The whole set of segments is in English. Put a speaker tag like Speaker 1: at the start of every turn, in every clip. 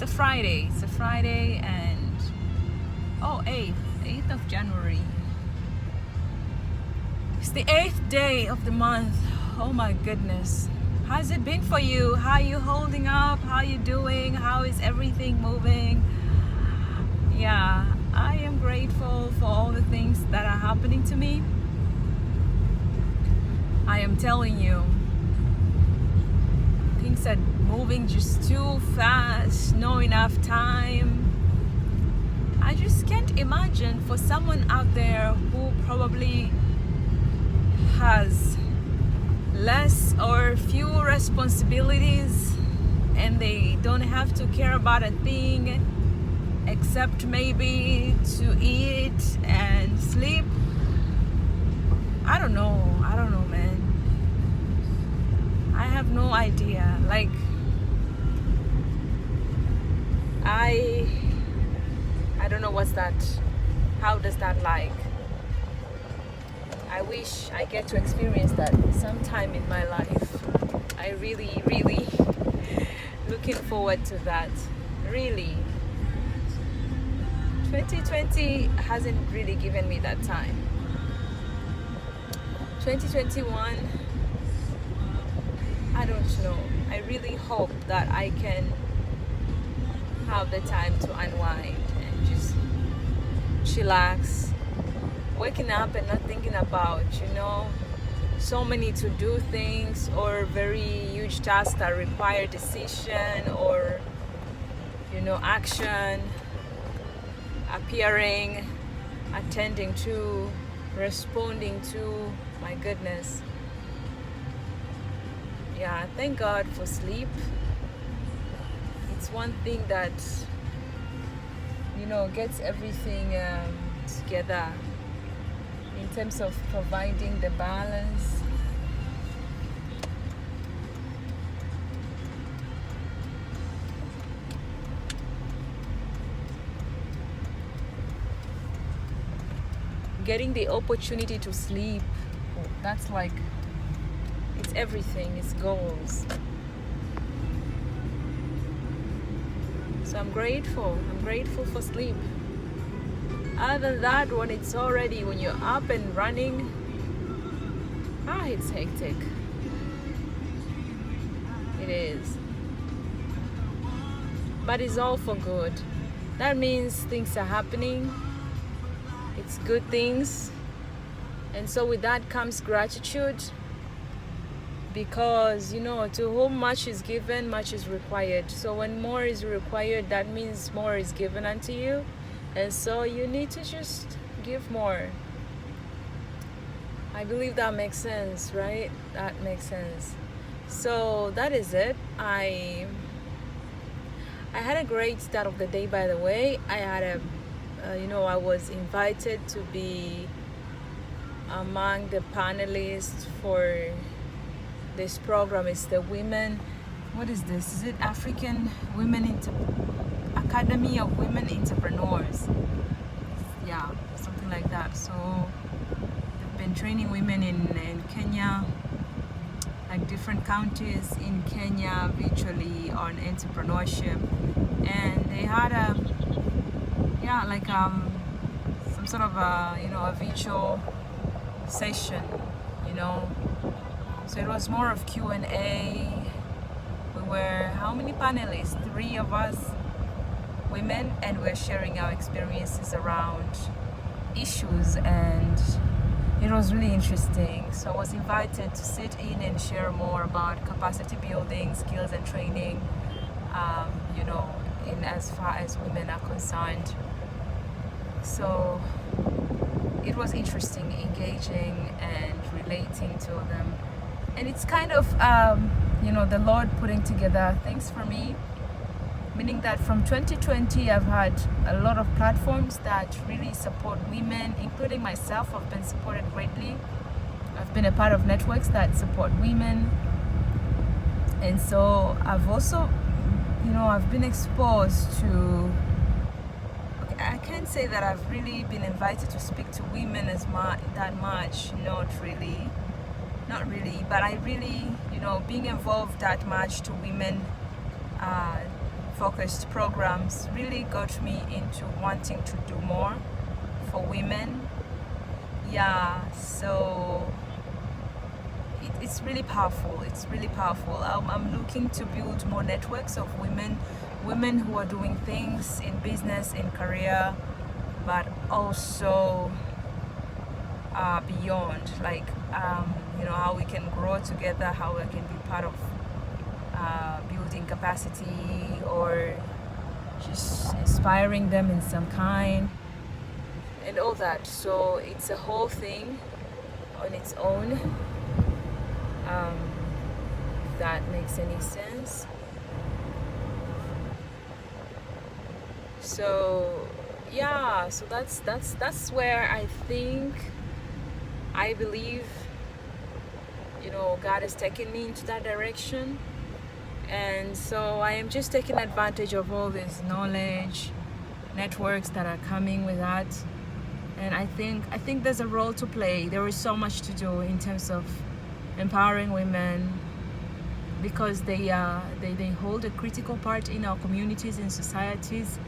Speaker 1: It's a Friday, and 8th of January. It's the 8th day of the month. Oh my goodness. How's it been for you? How are you holding up? How are you doing? How is everything moving? Yeah, I am grateful for all the things that are happening to me. I am telling you, things are moving just too fast, no enough time. I just can't imagine for someone out there who probably has less or few responsibilities and they don't have to care about a thing except maybe to eat and sleep. I don't know, man. I have no idea. Like, I don't know what's that. How does that like? I wish I get to experience that sometime in my life. I really, really looking forward to that. Really. 2020 hasn't really given me that time. 2021, I don't know. I really hope that I can have the time to unwind and just chillax, waking up and not thinking about, so many to do things or very huge tasks that require decision or, action, appearing, attending to, responding to. My goodness. Yeah, thank God for sleep. It's one thing that gets everything together in terms of providing the balance. Getting the opportunity to sleep, that's like, it's everything, it's goals. So I'm grateful for sleep. Other than that, when you're up and running, it's hectic. It is. But it's all for good. That means things are happening. It's good things. And so with that comes gratitude. Because, to whom much is given, much is required. So when more is required, that means more is given unto you. And so you need to just give more. I believe that makes sense, right? That makes sense. So that is it. I had a great start of the day, by the way. I had I was invited to be among the panelists for this program. Is the women, what is this? Is it African Women Academy of Women Entrepreneurs? Yeah, something like that. So they've been training women in Kenya, like different counties in Kenya, virtually on entrepreneurship. And they had some sort of a virtual session, So it was more of Q&A. We were, how many panelists? 3 of us women, and we're sharing our experiences around issues, and it was really interesting. So I was invited to sit in and share more about capacity building, skills and training, in as far as women are concerned. So it was interesting, engaging and relating to them. And it's kind of, the Lord putting together things for me, meaning that from 2020, I've had a lot of platforms that really support women, including myself. I've been supported greatly. I've been a part of networks that support women. And so I've also, I've been exposed to, I can't say that I've really been invited to speak to women that much, not really, but I really, being involved that much to women, focused programs really got me into wanting to do more for women. Yeah, so it's really powerful. It's really powerful. I'm looking to build more networks of women who are doing things in business, in career, but also beyond, like how we can grow together, how we can be part of building capacity or just inspiring them in some kind and all that. So it's a whole thing on its own. If that makes any sense. So yeah, so that's where I believe God has taken me into that direction. And so I am just taking advantage of all this knowledge, networks that are coming with that. And I think there's a role to play. There is so much to do in terms of empowering women, because they hold a critical part in our communities and societies.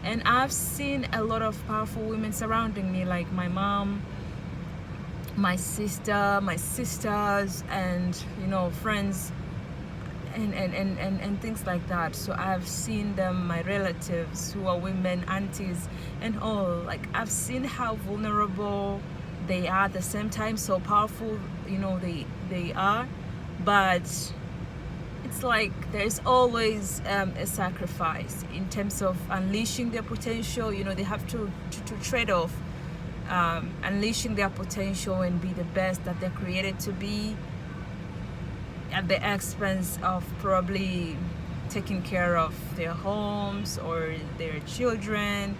Speaker 1: And I've seen a lot of powerful women surrounding me, like my mom, my sister, my sisters, and friends, and things like that. So I've seen them, my relatives who are women, aunties and all. Like, I've seen how vulnerable they are, at the same time so powerful they are. But it's like there's always a sacrifice in terms of unleashing their potential. They have to trade off unleashing their potential and be the best that they're created to be, at the expense of probably taking care of their homes or their children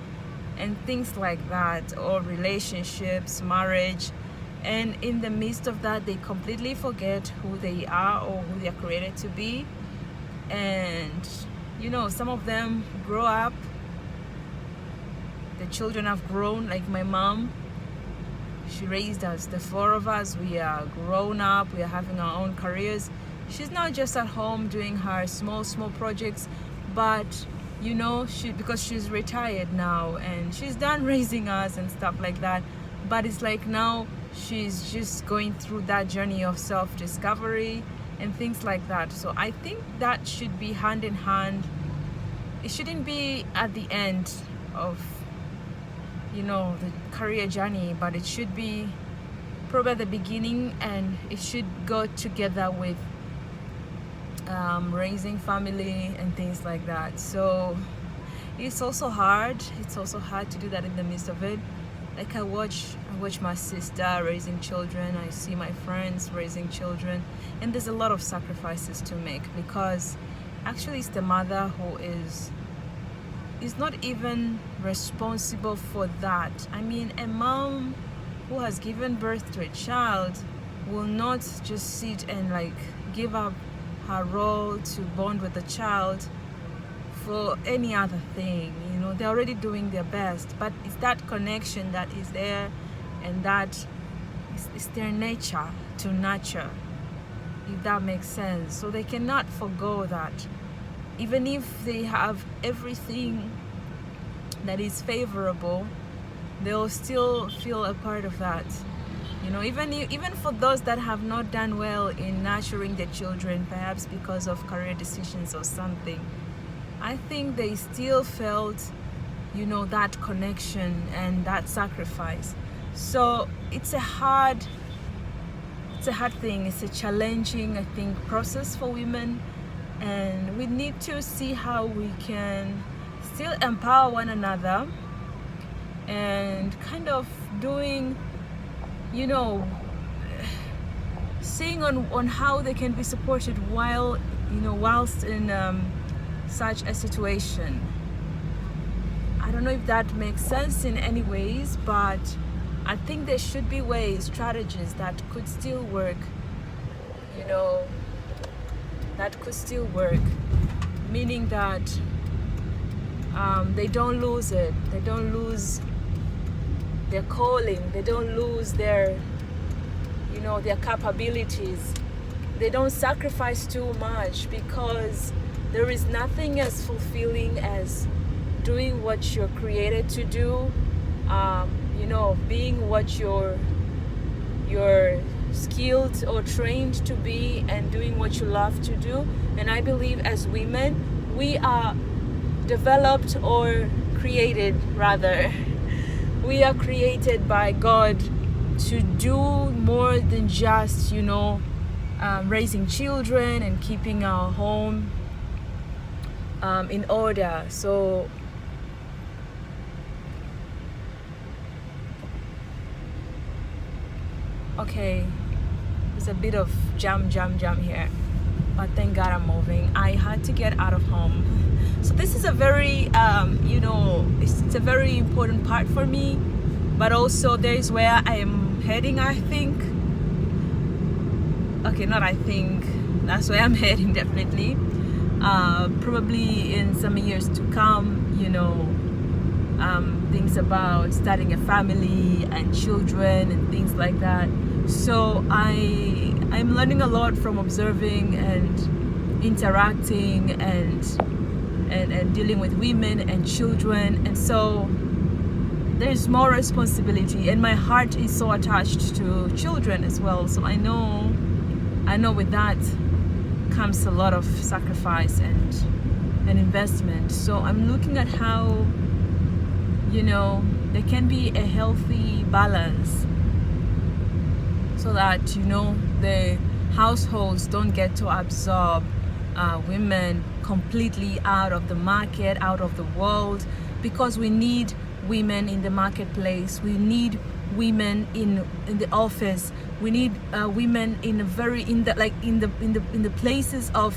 Speaker 1: and things like that, or relationships, marriage. And in the midst of that, they completely forget who they are or who they are created to be. And some of them grow up, the children have grown. Like my mom, she raised us, the four of us. We are grown up, we are having our own careers. She's not just at home doing her small projects, but because she's retired now and she's done raising us and stuff like that. But it's like now she's just going through that journey of self-discovery and things like that. So I think that should be hand in hand. It shouldn't be at the end of the career journey, but it should be probably at the beginning, and it should go together with raising family and things like that. So it's also hard to do that in the midst of it. Like I watch my sister raising children, I see my friends raising children, and there's a lot of sacrifices to make, because actually it's the mother who is not even responsible for that. I mean, a mom who has given birth to a child will not just sit and like give up her role to bond with the child for any other thing. They're already doing their best, but it's that connection that is there, and that is their nature to nurture, if that makes sense. So they cannot forgo that. Even if they have everything that is favorable, they'll still feel a part of that. Even for those that have not done well in nurturing their children, perhaps because of career decisions or something, I think they still felt that connection and that sacrifice. So it's a hard thing. It's a challenging, I think, process for women, and we need to see how we can still empower one another and kind of doing seeing on how they can be supported whilst in such a situation. I don't know if that makes sense in any ways, but I think there should be ways, strategies that could still work, meaning that they don't lose it, they don't lose their calling, they don't lose their their capabilities, they don't sacrifice too much, because There is nothing as fulfilling as doing what you're created to do, being what you're skilled or trained to be, and doing what you love to do. And I believe as women, we are developed, or created rather, we are created by God to do more than just, raising children and keeping our home in order. So okay, there's a bit of jam here, but thank God I'm moving. I had to get out of home. So this is a very it's a very important part for me, but also there is where I am heading, I think. Okay, not I think, that's where I'm heading, definitely. Probably in some years to come, things about starting a family and children and things like that. So I'm learning a lot from observing and interacting and dealing with women and children. And so there's more responsibility, and my heart is so attached to children as well. So I know with that comes a lot of sacrifice and investment. So I'm looking at how there can be a healthy balance, so that the households don't get to absorb women completely out of the market, out of the world, because we need women in the marketplace, we need women in the office, we need women in the places of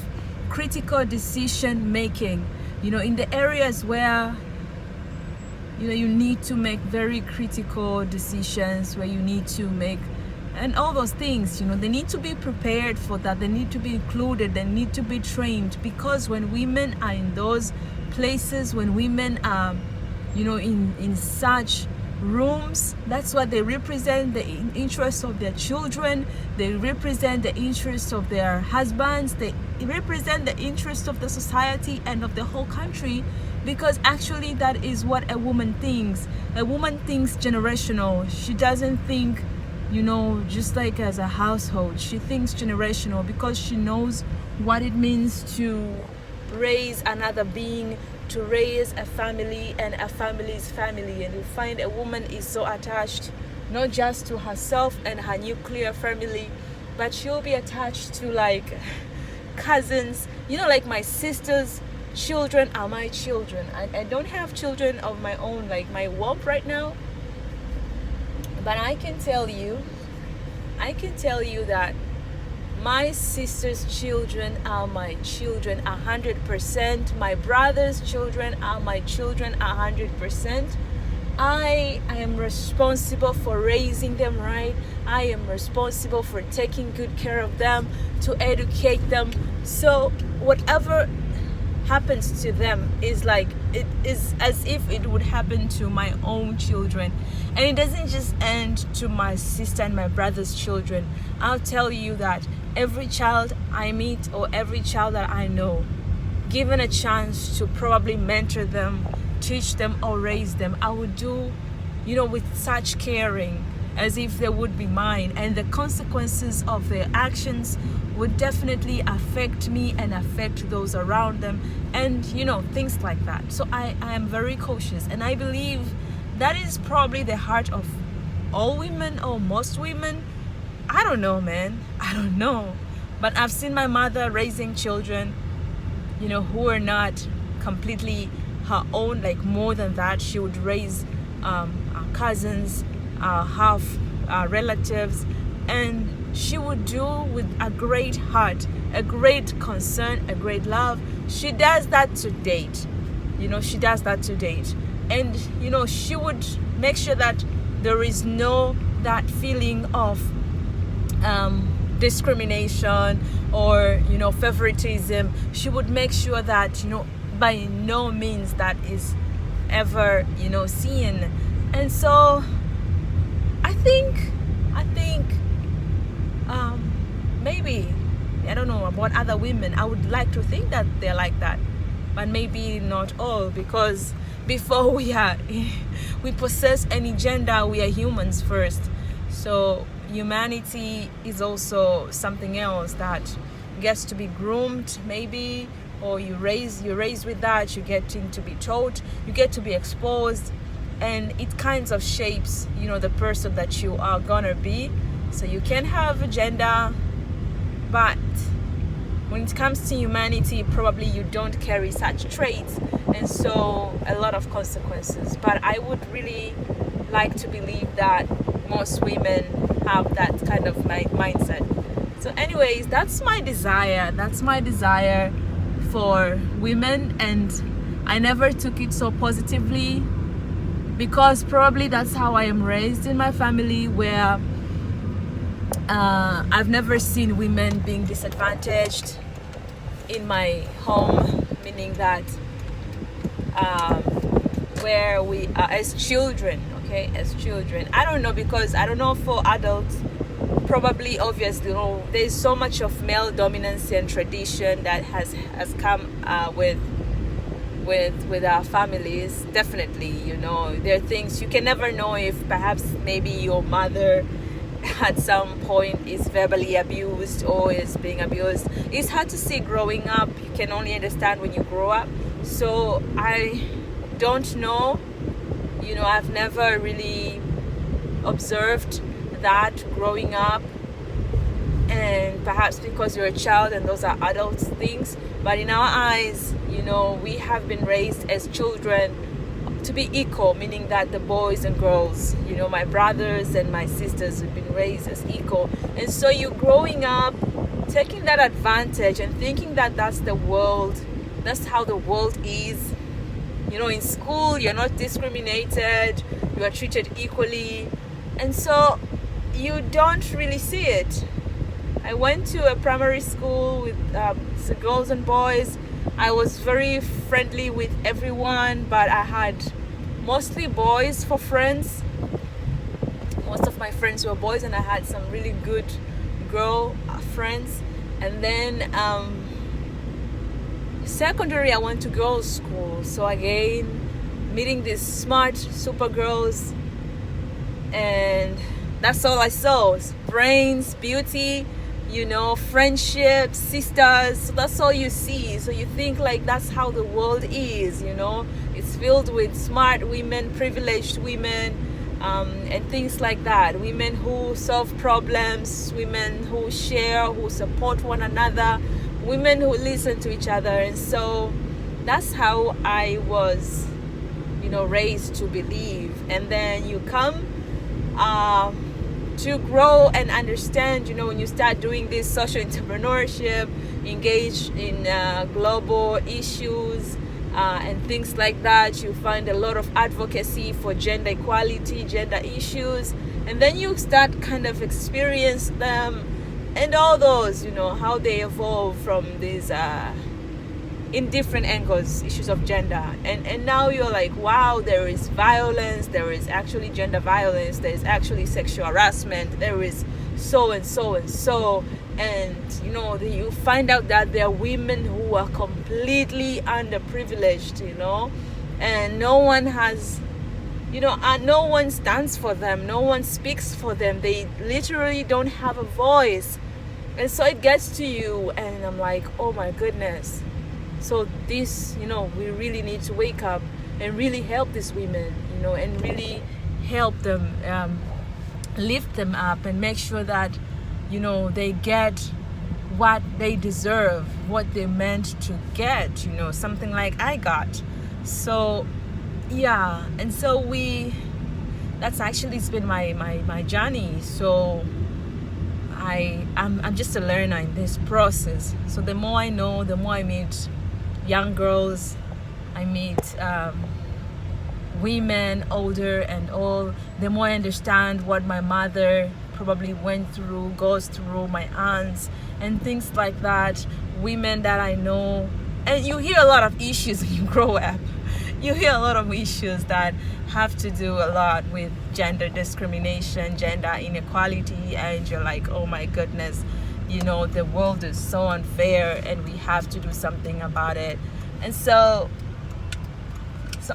Speaker 1: critical decision making, in the areas where you need to make very critical decisions, where you need to make, and all those things, they need to be prepared for that. They need to be included, they need to be trained, because when women are in those places, when women are in such rooms, that's what they represent, the interests of their children, they represent the interests of their husbands, they represent the interests of the society and of the whole country. Because actually that is what a woman thinks. A woman thinks generational. She doesn't think just like as a household. She thinks generational, because she knows what it means to raise another being, to raise a family, and a family's family. And you find a woman is so attached not just to herself and her nuclear family, but she'll be attached to like cousins, like my sister's children are my children. I don't have children of my own, like my womb right now, but I can tell you that my sister's children are my children 100%. My brother's children are my children 100%. I am responsible for raising them right. I am responsible for taking good care of them, to educate them. So whatever happens to them is like, it is as if it would happen to my own children. And it doesn't just end to my sister and my brother's children. I'll tell you that every child I meet, or every child that I know, given a chance to probably mentor them, teach them, or raise them, I would do with such caring, as if they would be mine, and the consequences of their actions would definitely affect me and affect those around them, and things like that. So I am very cautious, and I believe that is probably the heart of all women, or most women. I don't know, man, I don't know, but I've seen my mother raising children who are not completely her own, like more than that. She would raise our cousins, half relatives, and she would do with a great heart, a great concern, a great love. She does that to date. She does that to date. And, she would make sure that there is no that feeling of discrimination or, favoritism. She would make sure that, by no means that is ever, seen. And so I think maybe I don't know about other women. I would like to think that they're like that, but maybe not all, because before we possess any gender, we are humans first. So humanity is also something else that gets to be groomed, maybe, or you're raised with that. You get to be taught, you get to be exposed, and it kinds of shapes, the person that you are gonna be. So you can have a gender, but when it comes to humanity, probably you don't carry such traits, and so a lot of consequences. But I would really like to believe that most women have that kind of mindset. So anyways, that's my desire for women, and I never took it so positively, because probably that's how I am raised in my family, where I've never seen women being disadvantaged in my home, meaning that where we are as children, I don't know, because I don't know for adults, probably, obviously, there's so much of male dominance and tradition that has come with our families. Definitely, there are things you can never know if perhaps maybe your mother at some point is verbally abused or is being abused. It's hard to see growing up. You can only understand when you grow up. So I don't know, I've never really observed that growing up, and perhaps because you're a child and those are adult things, but in our eyes, we have been raised as children to be equal, meaning that the boys and girls, my brothers and my sisters have been raised as equal. And so you're growing up taking that advantage and thinking that that's the world, that's how the world is. In school, you're not discriminated, you are treated equally, and so you don't really see it. I went to a primary school with girls and boys. I was very friendly with everyone, but I had mostly boys for friends. Most of my friends were boys, and I had some really good girl friends. And then secondary, I went to girls' school. So again, meeting these smart, super girls, and that's all I saw. Brains, beauty, friendships, sisters. So that's all you see. So you think like that's how the world is, It's filled with smart women, privileged women, and things like that. Women who solve problems, women who share, who support one another, women who listen to each other. And so that's how I was, raised to believe. And then you come to grow and understand, when you start doing this social entrepreneurship, engage in global issues and things like that, you find a lot of advocacy for gender equality, gender issues, and then you start kind of experience them and all those, how they evolve from these in different angles, issues of gender, and now you're like, wow, there is violence, there is actually gender violence, there is actually sexual harassment, there is so and so and so, and you find out that there are women who are completely underprivileged, and no one has, no one stands for them, no one speaks for them, they literally don't have a voice. And so it gets to you, and I'm like, oh my goodness. So this, we really need to wake up and really help these women, and really help them, lift them up, and make sure that, they get what they deserve, what they meant to get, something like I got. So, yeah, and so that's actually, it's been my journey. So I'm just a learner in this process. So the more I know, the more I meet young girls, I meet women older and all, the more I understand what my mother probably went through, goes through, my aunts and things like that, women that I know. And you hear a lot of issues when you grow up. You hear a lot of issues that have to do a lot with gender discrimination, gender inequality, and you're like, oh my goodness, you know, the world is so unfair and we have to do something about it. And so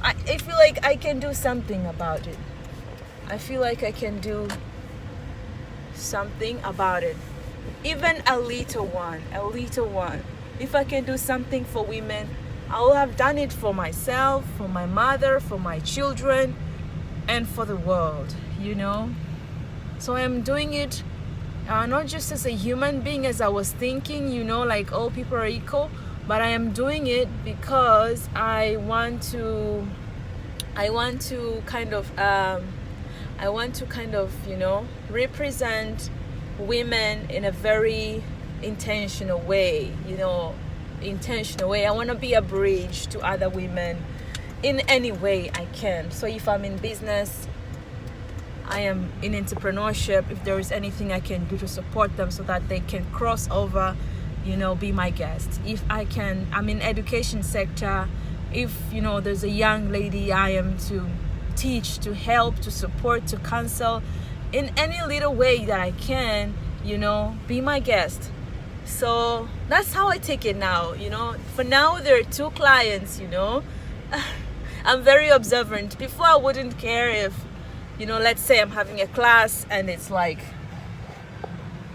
Speaker 1: I feel like I can do something about it. I feel like I can do something about it, even a little one. If I can do something for women, I will have done it for myself, for my mother, for my children, and for the world, you know. So I am doing it not just as a human being, as I was thinking, you know, like all people are equal, but I am doing it because I want to kind of, you know, represent women in a very intentional way, you know, I want to be a bridge to other women in any way I can. So if I'm in business, I am in entrepreneurship, if there is anything I can do to support them so that they can cross over, you know, be my guest. If I can, I'm in education sector, if, you know, there's a young lady, I am to teach, to help, to support, to counsel in any little way that I can, you know, be my guest. So that's how I take it now, you know. For now, there are 2 clients, you know. I'm very observant. Before, I wouldn't care if, you know, let's say I'm having a class and it's like,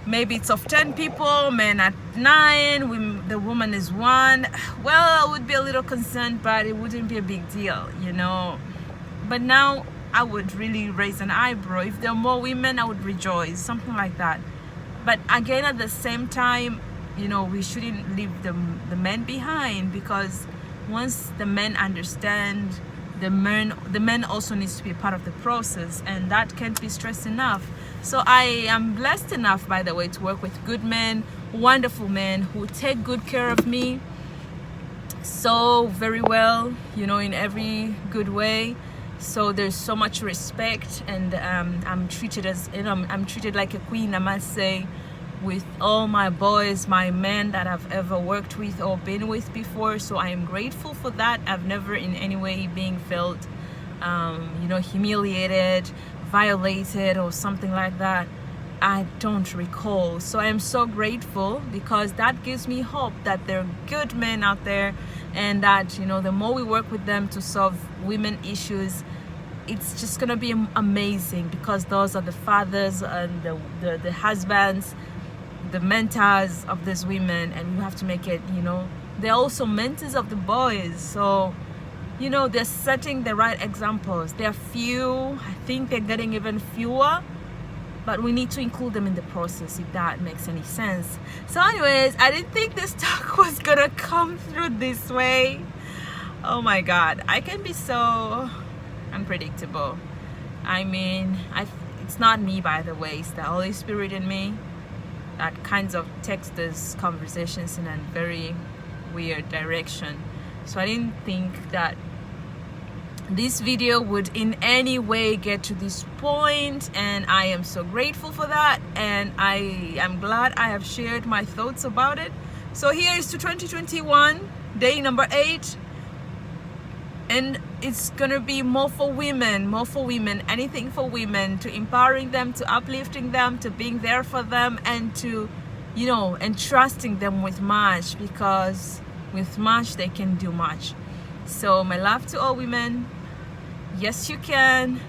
Speaker 1: maybe it's of 10 people, men at 9, the woman is 1. Well, I would be a little concerned, but it wouldn't be a big deal, you know. But now I would really raise an eyebrow. If there are more women, I would rejoice, something like that. But again, at the same time, you know, we shouldn't leave the men behind, because once the men understand, the men also needs to be a part of the process, and that can't be stressed enough. So I am blessed enough, by the way, to work with good men, wonderful men who take good care of me so very well, you know, in every good way. So there's so much respect, and I'm treated as, you know, I'm treated like a queen, I must say, with all my boys, my men that I've ever worked with or been with before. So I am grateful for that. I've never in any way being felt, you know, humiliated, violated, or something like that. I don't recall. So I am so grateful, because that gives me hope that there are good men out there, and that, you know, the more we work with them to solve women issues, it's just gonna be amazing, because those are the fathers and the husbands, the mentors of these women, and we have to make it, you know, they're also mentors of the boys. So, you know, they're setting the right examples. They're few, I think they're getting even fewer, but we need to include them in the process, if that makes any sense. So anyways, I didn't think this talk was gonna come through this way. Oh my God, I can be so unpredictable. I mean, it's not me, by the way, it's the Holy Spirit in me that kinds of takes these conversations in a very weird direction. So I didn't think that this video would in any way get to this point, and I am so grateful for that, and I am glad I have shared my thoughts about it. So here is to 2021, day number 8, and it's gonna be more for women, anything for women, to empowering them, to uplifting them, to being there for them, and to, you know, entrusting them with much, because with much they can do much. So my love to all women. Yes, you can.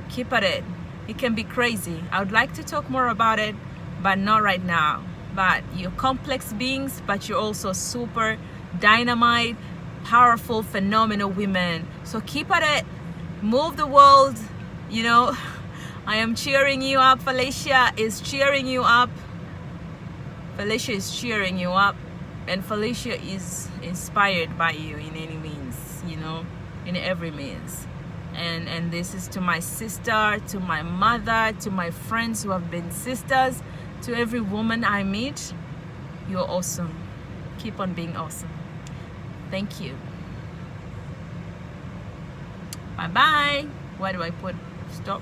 Speaker 1: Keep at it. It can be crazy. I would like to talk more about it, but not right now. But you're complex beings, but you're also super dynamite, powerful, phenomenal women. So keep at it. Move the world. You know, I am cheering you up. Felicia is cheering you up. Felicia is cheering you up. And Felicia is inspired by you in any means, you know, in every means. And this is to my sister, to my mother, to my friends who have been sisters, to every woman I meet. You're awesome. Keep on being awesome. Thank you. Bye bye. Why do I put stop?